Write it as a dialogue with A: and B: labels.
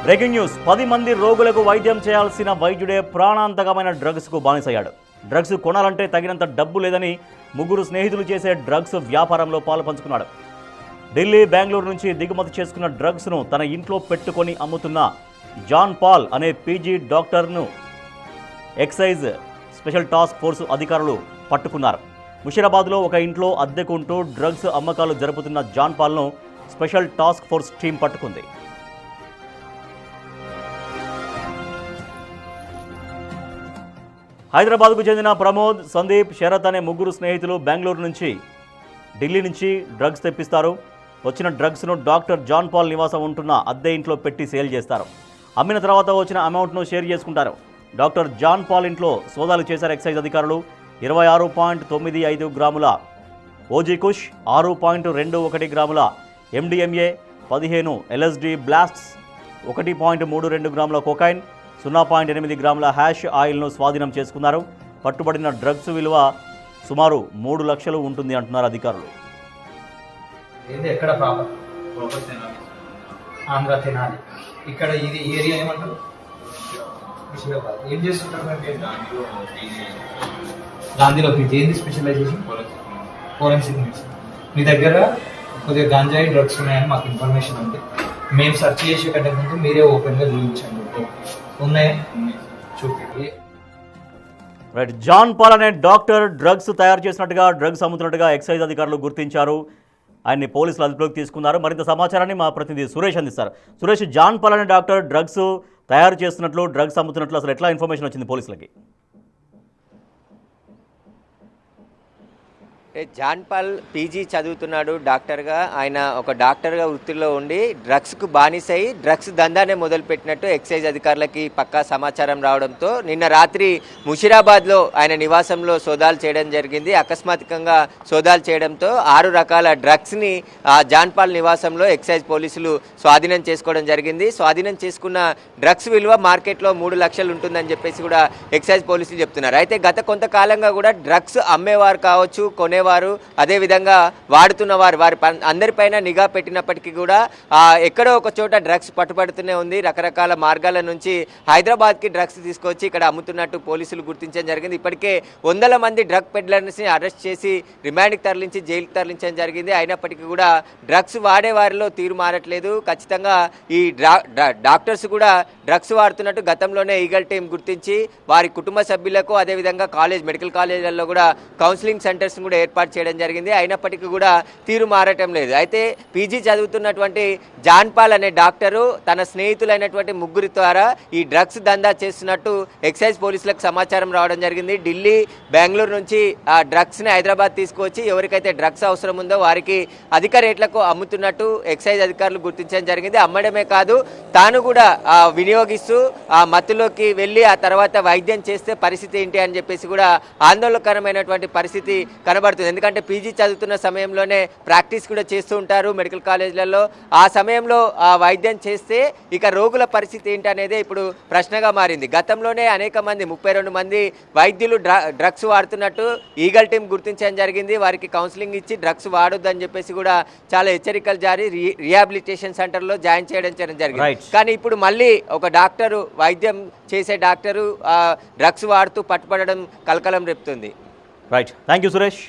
A: Breaking news 10 మంది రోగులకు వైద్యం చేయాల్సిన వైద్యుడే ప్రాణాంతకమైన డ్రగ్స్కు బానిసయ్యాడు. డ్రగ్స్ కొనాలంటే తగినంత డబ్బు లేదని ముగ్గురు స్నేహితులు చేసే డ్రగ్స్ వ్యాపారంలో పాలుపంచుకున్నాడు. ఢిల్లీ, బెంగళూరు నుంచి దిగుమతి చేసుకున్న డ్రగ్స్ను తన ఇంట్లో పెట్టుకొని అమ్ముతున్న జాన్ పాల్ అనే పీజీ డాక్టర్ను ఎక్సైజ్ స్పెషల్ టాస్క్ ఫోర్స్ అధికారులు పట్టుకున్నారు. ముషీరాబాద్లో ఒక ఇంట్లో అద్దెకుంటూ డ్రగ్స్ అమ్మకాలు జరుపుతున్న జాన్ పాల్ను స్పెషల్ టాస్క్ ఫోర్స్ టీం పట్టుకుంది. హైదరాబాద్కు చెందిన ప్రమోద్, సందీప్, శరత్ అనే ముగ్గురు స్నేహితులు బెంగళూరు నుంచి ఢిల్లీ నుంచి డ్రగ్స్ తెప్పిస్తారు. వచ్చిన డ్రగ్స్ను డాక్టర్ జాన్ పాల్ నివాసం ఉంటున్న అద్దె ఇంట్లో పెట్టి సేల్ చేస్తారు. అమ్మిన తర్వాత వచ్చిన అమౌంట్ను షేర్ చేసుకుంటారు. డాక్టర్ జాన్ పాల్ ఇంట్లో సోదాలు చేశారు ఎక్సైజ్ అధికారులు. 26.95 గ్రాముల ఓజీ కుష్, 6.21 గ్రాముల ఎండిఎంఏ, 15 ఎల్ఎస్డి బ్లాస్ట్స్, 1.32 గ్రాముల కోకైన్, 0.8 గ్రాముల హ్యాష్ ఆయిల్ను స్వాధీనం చేసుకున్నారు. పట్టుబడిన డ్రగ్స్ విలువ సుమారు 3 లక్షలు ఉంటుంది అంటున్నారు అధికారులు.
B: ఎక్కడ ప్రాపర్ ఆంధ్ర తెనాలి. ఇక్కడ ఇది ఏరియా ఏమంటారు? ఏం చేస్తుంటారు? గాంధీలో పీజీ. ఏంది స్పెషలైజేషన్? Forensic medicine. మీ దగ్గర కొద్దిగా గంజాయి డ్రగ్స్ ఉన్నాయని మాకు ఇన్ఫర్మేషన్ ఉంది. మేము సెర్చ్ చేసే కంటే ముందు మీరే ఓపెన్గా చూపించండి. ఉన్నాయా? చూపి.
A: రైట్. జాన్ పాల్ అనే డాక్టర్ డ్రగ్స్ తయారు చేసినట్టుగా, డ్రగ్స్ అమ్ముతున్నట్టుగా ఎక్సైజ్ అధికారులు గుర్తించారు. ఆయన్ని పోలీసులు అదుపులోకి తీసుకున్నారు. మరింత సమాచారాన్ని మా ప్రతినిధి సురేష్ అందిస్తారు. సురేష్, జాన్ పాల్ అనే డాక్టర్ డ్రగ్స్ తయారు చేస్తున్నట్లు, డ్రగ్స్ అమ్ముతున్నట్లు అసలు ఎట్లా ఇన్ఫర్మేషన్ వచ్చింది పోలీసులకి?
C: జాన్ పాల్ పీజీ చదువుతున్నాడు డాక్టర్గా. ఆయన ఒక డాక్టర్గా వృత్తిలో ఉండి డ్రగ్స్కు బానిసై డ్రగ్స్ దందానే మొదలుపెట్టినట్టు ఎక్సైజ్ అధికారులకి పక్కా సమాచారం రావడంతో నిన్న రాత్రి ముషీరాబాద్లో ఆయన నివాసంలో సోదాలు చేయడం జరిగింది. అకస్మాత్తుగా సోదాలు చేయడంతో 6 రకాల డ్రగ్స్ని జాన్ పాల్ నివాసంలో ఎక్సైజ్ పోలీసులు స్వాధీనం చేసుకోవడం జరిగింది. స్వాధీనం చేసుకున్న డ్రగ్స్ విలువ మార్కెట్లో 3 లక్షలు ఉంటుందని చెప్పేసి కూడా ఎక్సైజ్ పోలీసులు చెప్తున్నారు. అయితే గత కొంతకాలంగా కూడా డ్రగ్స్ అమ్మేవారు కావచ్చు, కొనేవారు, అదేవిధంగా వాడుతున్నవారు, వారి అందరిపైన నిఘా పెట్టినప్పటికీ కూడా ఎక్కడో ఒక చోట డ్రగ్స్ పట్టుబడుతూనే ఉంది. రకరకాల మార్గాల నుంచి హైదరాబాద్కి డ్రగ్స్ తీసుకొచ్చి ఇక్కడ అమ్ముతున్నట్టు పోలీసులు గుర్తించడం జరిగింది. ఇప్పటికే 100 మంది డ్రగ్ పెడ్లర్స్ని అరెస్ట్ చేసి రిమాండ్కి తరలించి జైలుకి తరలించడం జరిగింది. అయినప్పటికీ కూడా డ్రగ్స్ వాడే వారిలో తీరు మారట్లేదు. ఖచ్చితంగా ఈ డాక్టర్స్ కూడా డ్రగ్స్ వాడుతున్నట్టు గతంలోనే ఈగల్ టీం గుర్తించి వారి కుటుంబ సభ్యులకు, అదేవిధంగా మెడికల్ కాలేజీలలో కూడా కౌన్సిలింగ్ సెంటర్స్ కూడా ఏర్పాటు చేయడం జరిగింది. అయినప్పటికీ కూడా తీరు మారటం లేదు. అయితే పీజీ చదువుతున్నటువంటి జాన్ పాల్ అనే డాక్టరు తన స్నేహితులైనటువంటి ముగ్గురి ద్వారా ఈ డ్రగ్స్ దందా చేస్తున్నట్టు ఎక్సైజ్ పోలీసులకు సమాచారం రావడం జరిగింది. ఢిల్లీ, బెంగళూరు నుంచి ఆ డ్రగ్స్ని హైదరాబాద్ తీసుకువచ్చి ఎవరికైతే డ్రగ్స్ అవసరం ఉందో వారికి అధిక రేట్లకు అమ్ముతున్నట్టు ఎక్సైజ్ అధికారులు గుర్తించడం జరిగింది. అమ్మడమే కాదు, తాను కూడా వినియోగిస్తూ ఆ మత్తులోకి వెళ్ళి ఆ తర్వాత వైద్యం చేస్తే పరిస్థితి ఏంటి అని చెప్పేసి కూడా ఆందోళనకరమైనటువంటి పరిస్థితి కనబడుతుంది. ఎందుకంటే పీజీ చదువుతున్న సమయంలోనే ప్రాక్టీస్ కూడా చేస్తూ ఉంటారు మెడికల్ కాలేజీలలో. ఆ సమయంలో వైద్యం చేస్తే ఇక రోగుల పరిస్థితి ఏంటి అనేది ఇప్పుడు ప్రశ్నగా మారింది. గతంలోనే అనేక మంది 32 మంది వైద్యులు డ్రగ్స్ వాడుతున్నట్టు ఈగల్ టీం గుర్తించడం జరిగింది. వారికి కౌన్సిలింగ్ ఇచ్చి డ్రగ్స్ వాడొద్దని చెప్పేసి కూడా చాలా హెచ్చరికలు జారీ రీహాబిలిటేషన్ సెంటర్లో జాయిన్ చేయడం జరిగింది. కానీ ఇప్పుడు మళ్ళీ ఒక డాక్టరు, వైద్యం చేసే డాక్టరు డ్రగ్స్ వాడుతూ పట్టుబడడం కలకలం రేపుతుంది.
A: రైట్. Thank you Suresh.